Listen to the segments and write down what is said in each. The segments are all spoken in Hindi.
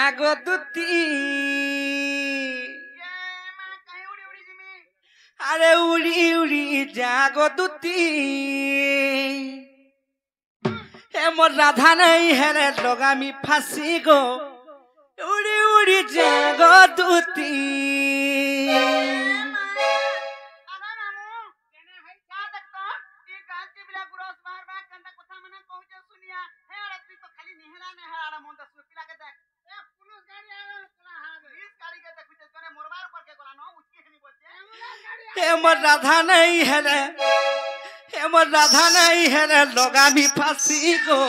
जागो दुती अरे उड़ी उड़ी जागो दुती हे मोर राधा नहीं है रे लोगामी फांसी गो उड़ी उड़ी जागो दुती हे मोर राधा नहीं है रे हे मोर राधा नहीं है रे लोगामी फांसी गो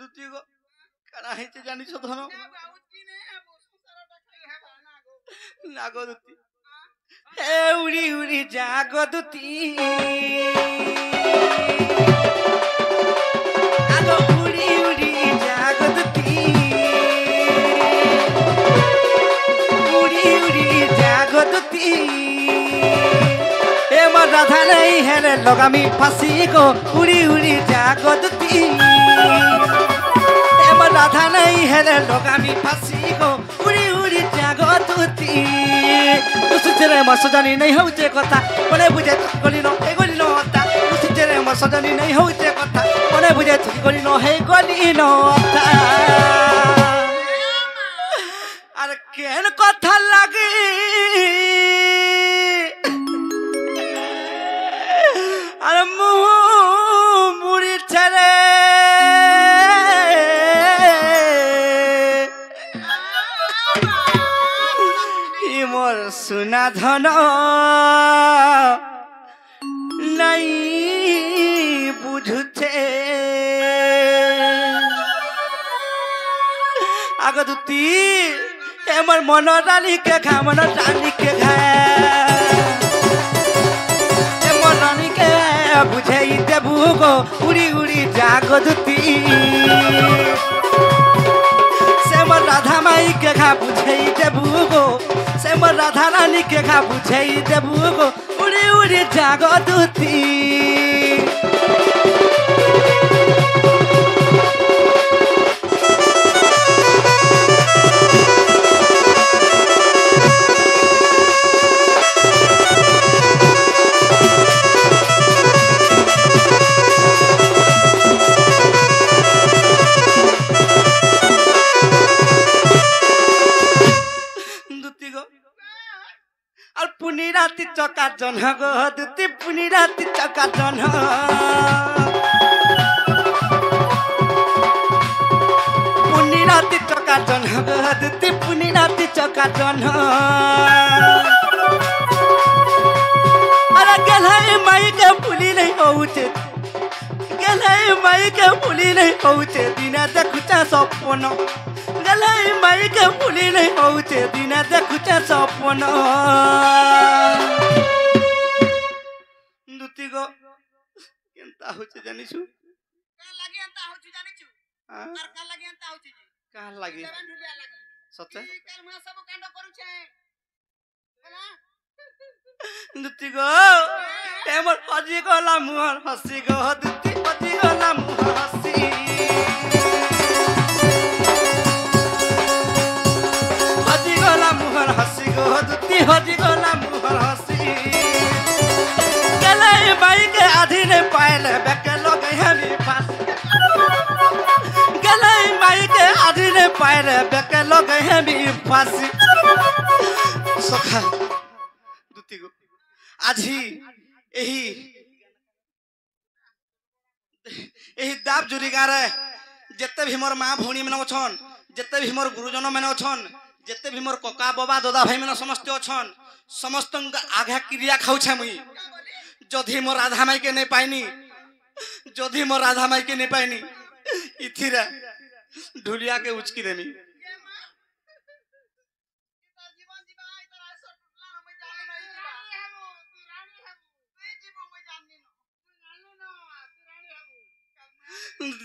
दुती गो करा है जे जानी छ धनो नागो दुती हे उड़ी उड़ी जागो दुती आगो उड़ी उड़ी जागो दुती उड़ी उड़ी जागो दुती हे मोर राधा नहीं है रे लोगामी फांसी को उड़ी उड़ी जागो दुती हे मोर राधा नहीं है रे लोगामी फांसी को उड़ी उड़ी जागो दुती उसिचरे म सजनी नहीं होचे कथा मने बुझे गली न हे गली न होता उसिचरे म सजनी नहीं होचे कथा मने बुझे गली न हे गली न होता अरे केन कथा लागी अरे मुंह मुड़ी छरे मोर सुना धन नहीं बुझुते आगो दुती हे मोर मन रानी के खा मन रानी के खा हे मोर रानी के बुझे देबू गो उड़ी उड़ी जागो दुती से मोर राधा माई के खा बुझे देबू गो से मोर राधा रानी के खा बुझे देबू गो उड़ी उड़ी जागो दुती पुनी राति चका जन गो दुती पुनी राति चका जन पुनी राति चका जन गो दुती पुनी राति चका जन अरे गलाई माई के पुली नहीं होउचे गलाई माई के पुली नहीं होउचे दिना देखुचा सपन गलाई माई के पुली नहीं होउचे दिना देखुचा सपन दुती गो केनता होचे जानिछु का लागे अंता होचे जानिछु आर का लागे अंता होचे जी का लागे सच्चा काल मा सब कांड करू छे हला दुती गो ए मोर हजी गला मुहर हसी गो दुती हजी गला मुहर हसी हजी गला मुहर हसी गो दुती हजी गला मुहर हसी गलाई बाई के आधी ने पायल बेके लोग हमी पास गलाई बाई के आधी ने पायल बेके लोग हमी पास सखा दुती गो आजी एही दाब जुरी गारे जेते भी मोर माँ भौणी मैंने अछन जेते भी मोर गुरुजन मैंने अछन जेते भी मोर कका बाबा दादा भाई मैंने समस्त अछन समस्त आघा क्रिया खाऊछे मुई जदि मोर राधा माई के नहीं पाइनी जदि मोर राधा माई के नहीं पाइनी इथिरा ढुलिया के उचकी देनी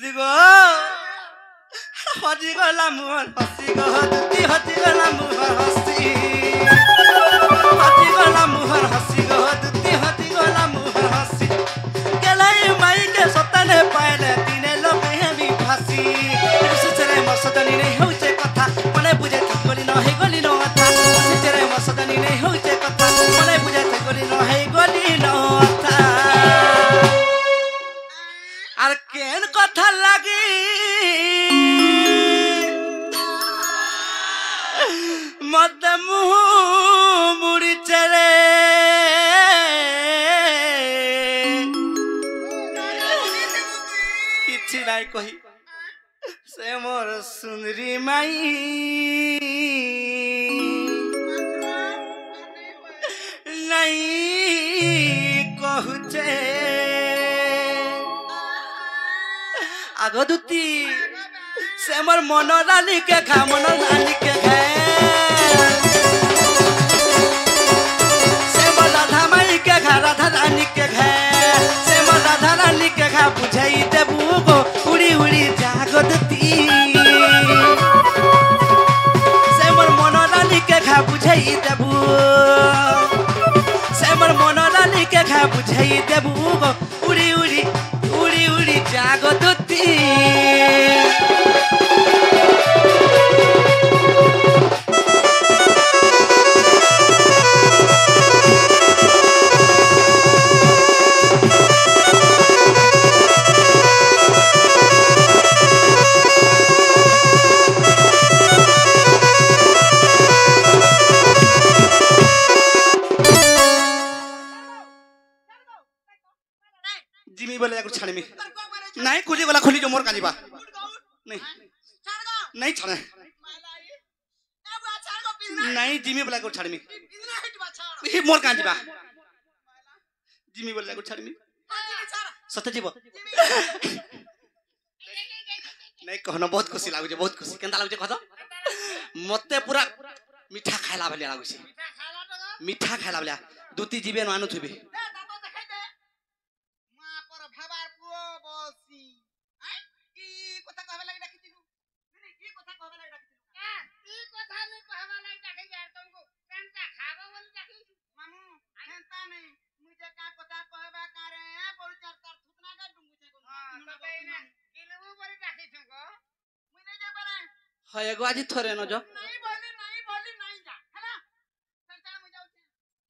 देखो हजिगला मोर हसी गो दुती हजिगला मोर हसी हजिगला मोर हसी गो दुती हजिगला मोर हसी गेलाई माई के सताने पाएले दिने लगे भी फासी सुचरे मसदनी नहीं होचे कथा मने बुझे गली न हे गली न अथा सुचरे मसदनी नहीं होचे कथा मने बुझे गली न हे गली न अथा আর কেন কথা লাগি মদ মুহ মুড়িছে রে কিছু নাই কহি সে মোর সুন্দরী মাই নাই কহুছে आगो दुती से मोर मन रानी के खा मन रानी के खा से मोर राधा माई के खा राधा रानी के खा से मोर राधा रानी के खा बुझाई देबू गो उड़ी उड़ी जागो दुती से मोर मन रानी के खा बुझाई देबू से मोर मन रानी के खा बुझाई देबू गो उड़ी उड़ी उड़ी उड़ी जागो दुती जिमी बोले जाकर छाड़मी नहीं खुली वाला खुली जो मोर काजीबा नहीं नहीं छाड़े नहीं जिमी बोले जाकर छाड़मी ये मोर काजीबा जिमी बोले जाकर छाड़मी सत्य जीव नहीं कहना बहुत खुशी लागुचे बहुत खुशी केंता लागुचे कह मते पूरा मीठा खाइला भलिया लागुचे मीठा खाइला भलिया दुती जीवे न आनु थुबे হয় গো আজি থরে ন যো নাই বলি নাই যা হলা চলতা মু যাউছি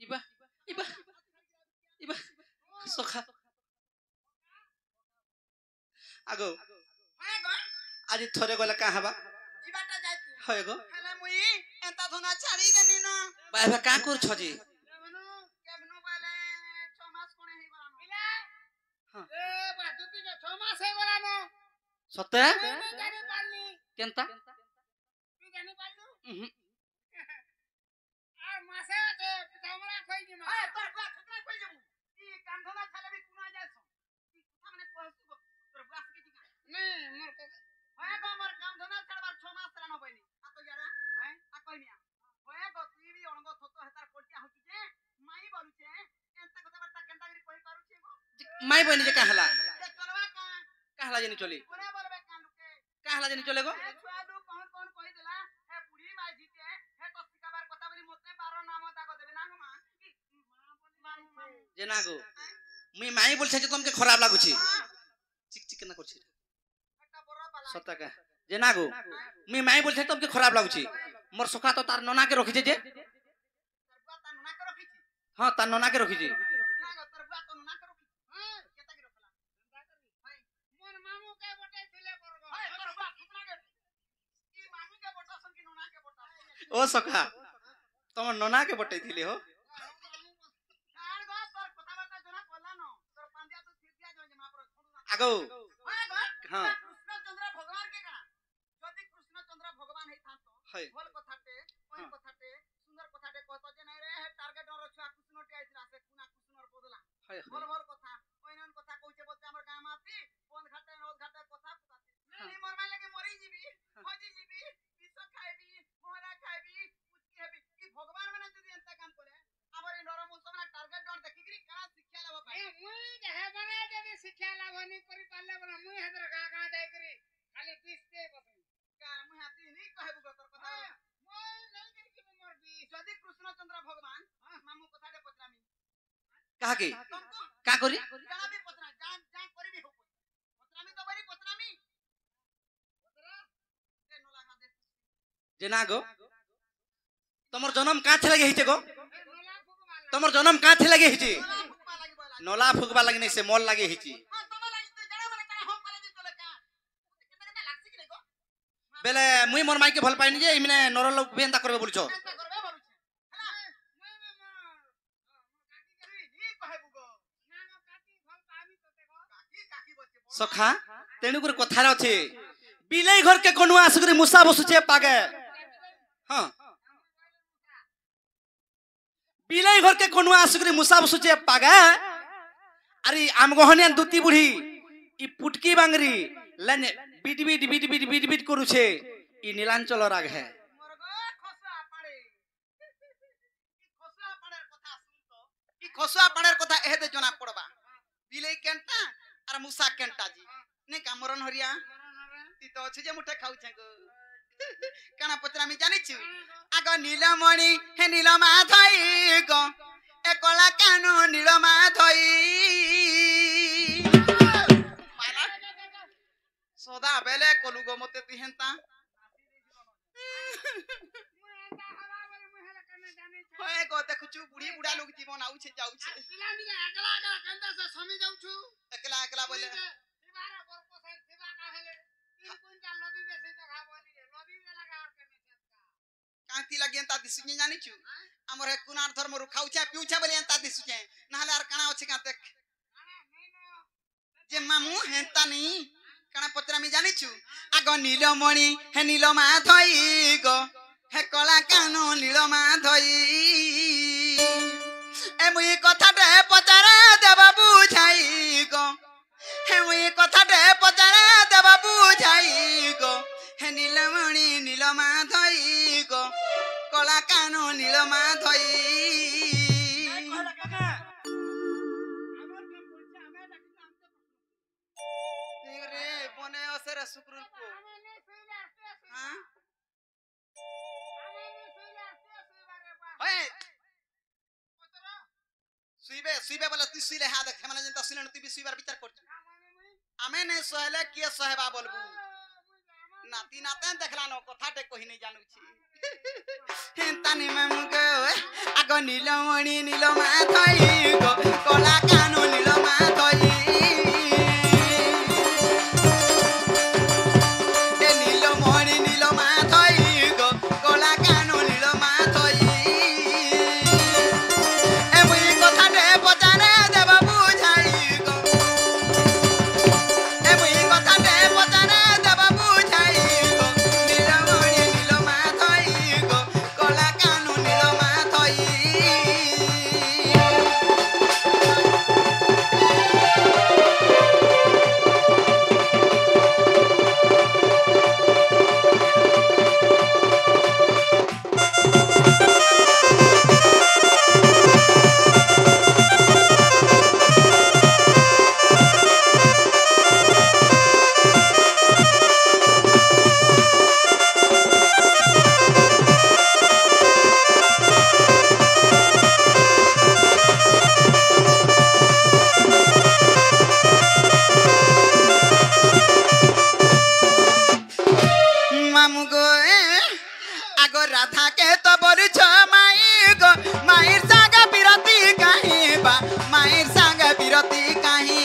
ইবা ইবা ইবা সখা আগো হয় গো আজি থরে গলে কা হবা ইবাটা যাইতু হয় গো হলা মুই এন্তা ধনা ছাড়ি দেনি না বাইবা কা কর ছজি কেবনু বলে 6 মাস কোনে হে গলানো ইলা হ্যাঁ এ বাদুতি 6 মাস হে গলানো সতে জানি পারলি কেনতা জানি পারলু আর মাসে আছে পিঠামরা কই দিমা এ তোর বুয়া ছতরা কই যাবু ই কান্ধনা ছালে বি কুনা যাইছো ই কথা মানে কইছু তোর বুয়া কি দিকা নে মোর ক হয় গো মোর কান্ধনা ছাড়বার 6 মাস রানো বইনি আ তো যারা হ্যাঁ আ কই মিয়া হয় গো তুই বি অনগ থতো হেতার কোটিয়া হকি যে মাই বলুছে এন্তা কথা বার্তা কেনতা করি কই পারুছে গো মাই বইনি যে কাহলা যে চলবা কাহলা জানি চলি কোনে বলবে কালুকে কাহলা জানি চলে গো যে না গো মুই মাই বলছে যে তোমাকে খারাপ লাগুছি চিক চিক না করছি সত্যাকা যে না গো মুই মাই বলছে তোমাকে খারাপ লাগুছি মোর সখা তো তার ননাকে রখিছে যে হ্যাঁ তার ননাকে রখিছে ओ सखा तुम नना के बटै थिले हो आगो हां कृष्णचंद्र भगवान के का जदी कृष्णचंद्र भगवान हे थातो भल कथाटे ओइ कथाटे सुंदर कथाटे कहतो जे नै रे टार्गेट और छुआ कृष्णटे आइला से कुना कृष्णर बदला भल भल कथा ओइनन कथा कहूचे बोलते हमर गाम आती बंद घाटे नोद घाटे कथा पुताते नहीं मोर माले के मरी जीबी खोजी जीबी विष खाइबी मोहरा खाइबी कुछ हेबी की भगवान माने जदी एंता काम करे हमर नरम उसना टार्गेट डर देखिकरी का शिक्षा लेबो पाए मुई देहे बने जदी शिक्षा लाभ नहीं करि पाले बना मुई हेदर गा गा जाय करी खाली पिसते बस का कहा के का करी जे ना गो तमर जन्म का थे लगे हिचे गो तमर जन्म का थे लगे हिचे नला फुकबा लगे नहीं से मोल लगे हिची बेले मुई मोर माई के भल पाइनी जे इमने नर लोग बेंदा करबे बोलछो सखा तेणु कर कथार अछि बिलाई घर के कोनुआ आसुकरी मुसा बसुचे पागे हां बिलाई घर के कोनुआ आसुकरी मुसा बसुचे पागे अरे आम गहनिया दुती बुढ़ी ई पुटकी बांगरी लेने बिट बिट बिट बिट बिट बिट करूछे ई नीलांचल राग है खसुआ पाड़ेर कथा एहेदे जना पड़बा बिलाई केंटा आर मुसा केंटा जी ने कामरन हरिया ती तो अछि जे मुठे खाउ छे गो काना पत्रा मी जानि छु आग नीलमणि हे नीलमा धई गो ए कला कानो नीलमा धई सदा बेले कोलु गो मते ती हेंता होए गो देखुछु बुढ़ी बुढ़ा लोग जीवन आउ छे जाउ छे पिला मिले एकला एकला कंदा से समी जाउ छु एकला एकला बोले दिवारा बरको से दिवा का हेले 3 क्विंटल नदी में से जगह बोली नदी में लगा और के कांती लगे ता दिसुनी जानि छु हमर हे कुनार धर्म रु खाउ छे पिउ छे बोले ता दिसु छे नाले आर काना अछि का देख जे मामू हेंता नहीं काना पत्रा मी जानि छु आग नीलमणि हे नीलमा धई गो हे कला कानो नीलमा धई ए मुई कथा दे पचारा देबा बुझाई गो हे मुई कथा दे पचारा देबा बुझाई गो हे नीलमणि नीलमा धई गो कला कानो नीलमा धई रे बने असर शुक्र को हां सुइबे सुइबे बोले तू सुइले हा देख हमने जनता सुइले तू भी सुइबार विचार कर आमे ने सहले के सहबा बोलबू नाती नाते देखला न कथा टे कहि नै जानू छी हेंतानी मामू गो आग नीलमणि नीलमा धई गो कला कानो नीलमा धई ए नीलमणि नीलमा धई गो कला कानो नीलमा धई ए मुई कथा दे पचारे देबा बुझाई गो ए मुई कथा दे पचारे देबा बुझाई गो नीलमणि नीलमा धई गो कला कानो नीलमा धई मामू गो आगो राधा के तो बोलू छ माई गो माईर संग बिरती काहे बा माईर संग बिरती काहे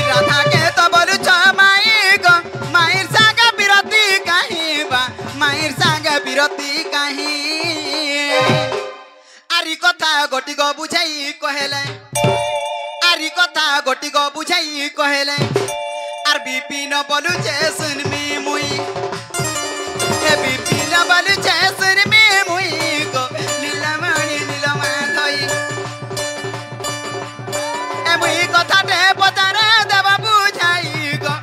राधा के तो बोलू छ माई गो माईर संग बिरती काहे बा माईर संग बिरती काहे आरी कथा गोटी गो बुझाई कहेले आरी कथा गोटी गो बुझाई कहेले आर बिपिन बोलू छे सुनमी मुई हे बिपिन बोलू छे सुनमी मुई गो नीलमणि नीलमा धई ए मुई कथा दे पचारे देबा बुझाई गो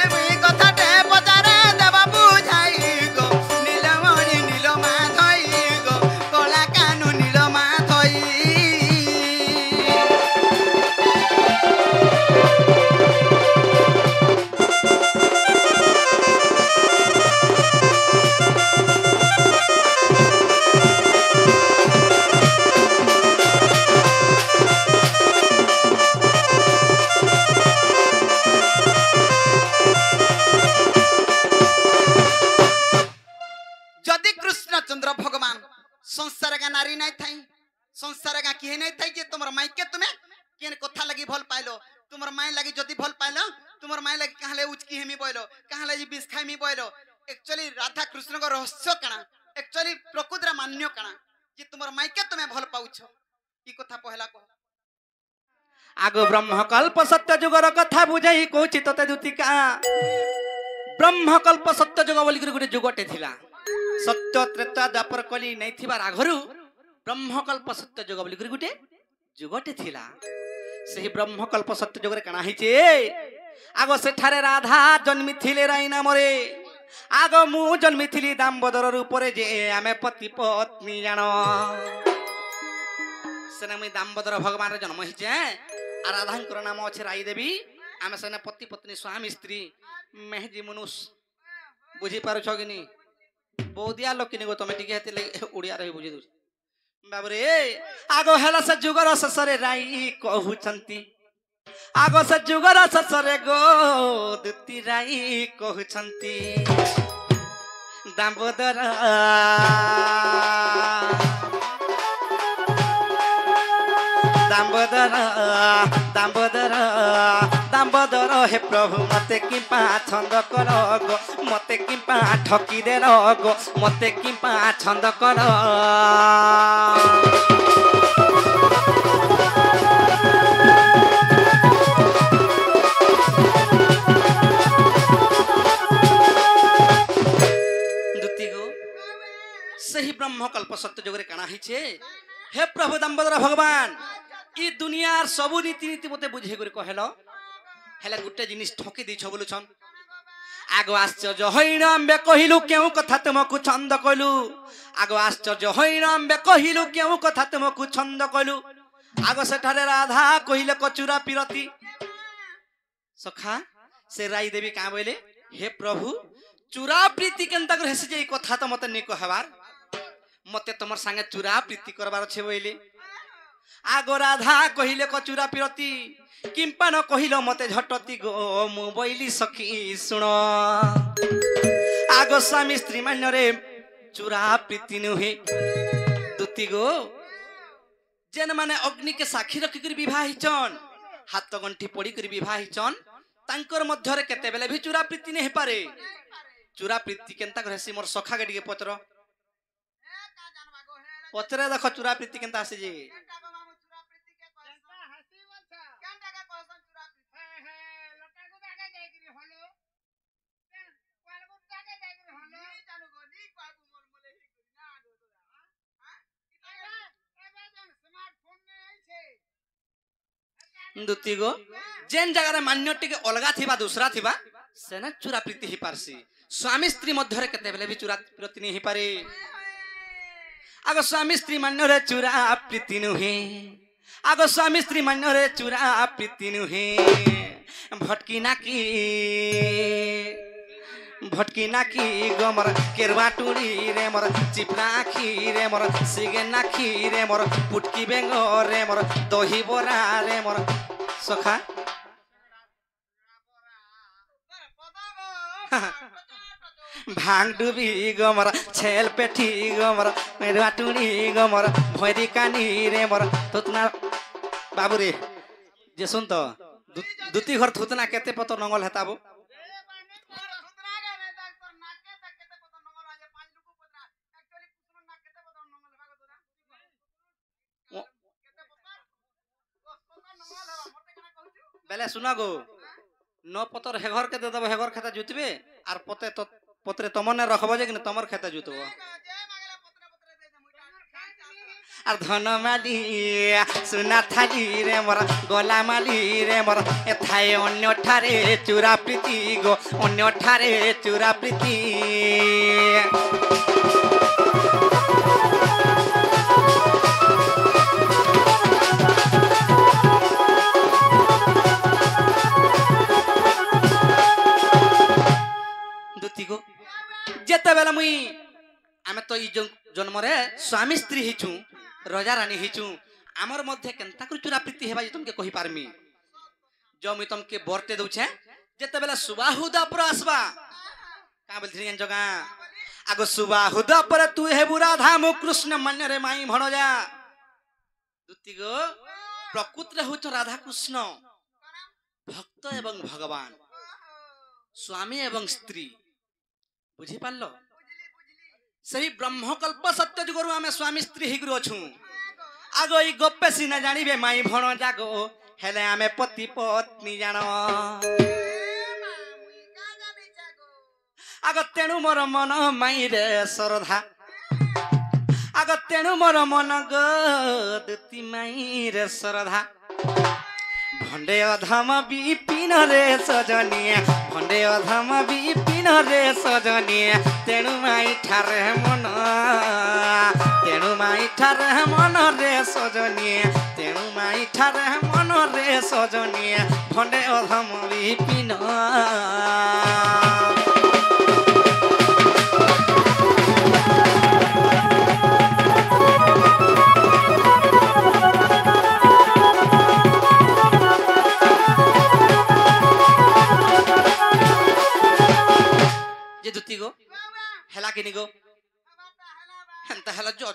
ए मुई कथा दे पचारे देबा बुझाई गो नीलमणि नीलमा धई गो कला कानो नीलमा धई तुमर माई के तुम्हें केन कथा लगी भल पाइलो तुमर माई लगी जदी भल पाइलो तुमर माई लगी कहले उचकी हेमी बोइलो कहले जी बिस खाइमी बोइलो एक्चुअली राधा कृष्ण को रहस्य कणा एक्चुअली प्रकृतिर मान्य कणा जे तुमर माई के तुम्हें भल पाउछ की कथा पहला को आगो ब्रह्मकल्प सत्य जुगर कथा बुझाई कहूची तते दुतिका ब्रह्मकल्प सत्य जुग बोली गोटे जुगटे थिला सत्य त्रेता द्वापर कली नहीं थिबार आगरु ब्रह्मकल्प सत्य जुग बोली गोटे जुगटे थिला सही ब्रह्मकल्प सत्य जुगरे काना हिचे आगो सेठारे राधा जन्मी थिले राई नामरे आगो मु जन्मी थिली दामोदर रूपरे जे आमे पति पत्नी जानो सेना मुई दामोदर भगवान रे जन्म हिचे आ राधांकर नाम अच्छे राई देवी आमे सेना पति पत्नी स्वामी स्त्री मेहजी मनुष्य बुझी पारो छ कि नी बोदिया लोक किनी गो तमे टिके हेतिले उड़िया रही बुझी दउ बाबरे आगो हेला से जुगर ससरे राई कहउछंती आगो से जुगर ससरे गो दुती राई कहउछंती दामोदर दामोदर दामोदर दामोदर हे प्रभु मते कि छंद कर गो मते कि ठकी दे गो मते कि छंद कर सही ब्रह्मकल्प सत्य जोगरे काना हिचे हे प्रभु दामोदर भगवान ई दुनियार सबु रीति नीति मते बुझे कर कहलो हेले गुटे जिनिस ठकी दै छ बोलुछन आगो आश्चर्य होइन अम्बे कहिलु केउ कथा तुमको छंद कइलु आगो आश्चर्य होइन अम्बे कहिलु केउ कथा तुमको छंद कइलु आगो सेठारे राधा कहिले कचुरा पिरती सखा से राई देवी का बोले हे प्रभु चुरा प्रीति केनता कर हेसे जे कथा त मते नै कहबार मते तमर संगे चुरा प्रीति करबार छे बोले आगो राधा कहिले कचुरा पिरती किंपा न कहिलो मते झटती गो मु बोइली सखी सुन आगो स्वामी स्त्री मान्य रे चुरा प्रीति नुहे दुती गो जेन माने अग्नि के साक्षी रखी कर विवाह हिचन हाथ गंठी पड़ी कर विवाह हिचन तांकर मध्य रे केते बेले भी चुरा प्रीति नै हे पारे चुरा प्रीति केनता कर हेसी मोर सखा के दिके पत्र पत्रे देखो चुरा प्रीति केनता आसे जे दुती गो जेन जगह रे मान्य टिके अलगा थिबा दूसरा थिबा सेना चुरा प्रीति ही पारसी स्वामी स्त्री मध्य रे केते बेले भी चुरा प्रीति नहीं पारे आगो स्वामी स्त्री मान्य रे चुरा प्रीति नुहे आगो स्वामी स्त्री मान्य रे चुरा प्रीति नुहे भटकी नाकी गमर केरवा टुड़ी रे मोर चिपना खी रे मोर सिगे नाखी रे मोर पुटकी बेंगो रे मोर दही बोरा रे मोर सखा भांग डुबी गमर छेल पेठी गमर केरवा टुड़ी गमर भैरी कानी रे मोर तुतना बाबू रे जे सुन तो दुती घर थुतना केते पतो नंगल हेताबो बेले सुना गो न पतर हेगर के दे दब हेगर खेता जुतबे आर पते तो पत्रे तमने रखबो जे कि तमर खेता जुतबो आर धन माली सुना थाली रे मोर गला माली रे मोर एथाय अन्य ठारे चुरा प्रीति गो अन्य ठारे चुरा प्रीति जेते बेला मुई आमे तो ई जन्म रे स्वामी स्त्री हिचू राजा रानी हिचू आमर मध्य केनता कर चुरा प्रीति हेबा जे तुमके कहि पारमी जो मुई तुमके बरते दउछे जेते बेला सुबाहुदा पर आसबा का बोलथि जगा आगो सुबाहुदा पर तू हे बुरा धाम कृष्ण मन रे माई भणो जा दुती गो प्रकृति हूँ राधा कृष्ण भक्त एवं भगवान स्वामी एवं स्त्री बुझी पारल सही ब्रह्मकल्प सत्य जुगरु आमे स्वामी स्त्री हिगुरु अछु आगो ई गप्पे सिना जानिबे माई भण जागो हेले आमे पति पत्नी जान आगो तेणु मोर मन माई रे श्रद्धा आगो तेणु मोर मन गदती माई रे श्रद्धा भंडे अधम विपिन रे सजनिए भंडे अधम विपिन रे सजनिए तेणु माई ठारे मन रे सजनिए तेणु माई ठारे मन रे सजनिए भंडे अधम विपिन दुती गो हेला किनी गो हेंता हेला जो